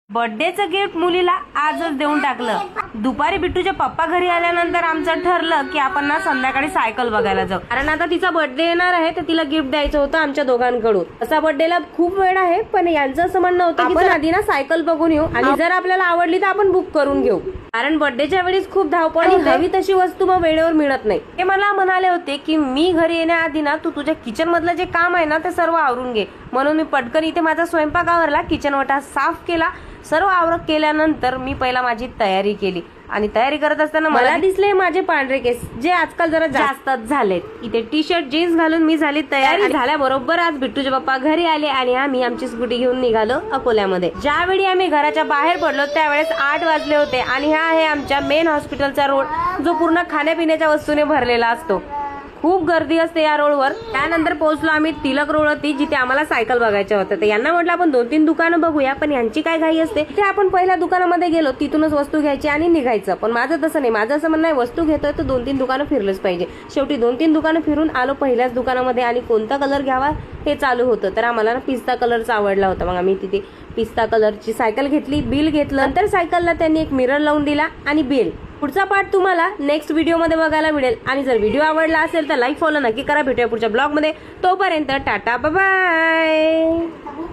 बर्थडेचं gift मुलीला आजच देऊन टाकलं। दुपारी बिट्टूच्या पप्पा घरी आल्यानंतर आमचं ठरलं की आपण ना संध्याकाळी सायकल बघायला जाऊ, कारण आता तिचा बर्थडे येणार आहे तर तिला गिफ्ट द्यायचं होतं आमच्या दोघांकडून। असा बर्थडेला खूप वेळ आहे, पण यांचं असं म्हणणं होतं की आपण आधी ना सायकल बघून येऊ आणि जर आपल्याला आवडली तर आपण बुक करून घेऊ, कारण बर्थडेच्या वेळेस खूप धावपळ आणि हवी तशी वस्तू मग वेळेवर मिळत नाही। ते मला म्हणाले होते की मी घरी येण्याआधी ना तू तुझ्या किचन मधलं जे काम आहे ना ते सर्व आवरून घे, म्हणून मी पटकन इथे माझा स्वयंपाक आवरला, किचन वटा साफ केला। सर्व आवरत केल्यानंतर मी पहिला माझी तयारी केली आणि तयारी करत असताना मला दिसले माझे पांढरे केस जे आजकाल जरा जास्तच झालेत। इथे टी शर्ट जीन्स घालून मी झाली तयारी झाल्याबरोबर आज बिट्टूचे पप्पा घरी आले आणि आम्ही आमची स्कूटी घेऊन निघालो अकोल्यामध्ये। ज्यावेळी आम्ही घराच्या बाहेर पडलो त्यावेळेस 8 वाजले होते आणि हा आहे आमच्या मेन हॉस्पिटलचा रोड जो पूर्ण खाण्यापिण्याच्या वस्तूने भरलेला असतो। खूप गर्दी असते या रोडवर। त्यानंतर पोहोचलो आम्ही तिलक रोड होती जिथे आम्हाला सायकल बघायच्या होत्या। तर यांना म्हटलं आपण 2-3 दुकानं बघूया, पण यांची काय घाई असते, ते आपण पहिल्या दुकानामध्ये गेलो तिथूनच वस्तू घ्यायची आणि निघायचं। पण माझं तसं नाही, माझं असं म्हणणं आहे वस्तू घेतोय तर 2-3 दुकानं फिरलंच पाहिजे। शेवटी 2-3 दुकानं फिरून आलो पहिल्याच दुकानामध्ये आणि कोणता कलर घ्यावा हे चालू होतं। तर आम्हाला ना पिस्ता कलरचा आवडला होता, मग आम्ही तिथे पिस्ता कलरची सायकल घेतली, बिल घेतलं, नंतर सायकलला त्यांनी एक मिरर लावून दिला आणि बिल। पुढचा पार्ट तुम्हाला नेक्स्ट व्हिडिओ मध्ये बघायला मिळेल आणि जर व्हिडिओ आवडला असेल तर लाईक फॉलो नक्की करा। भेटूया पुढच्या ब्लॉग मध्ये, तोपर्यंत टाटा बाय बाय।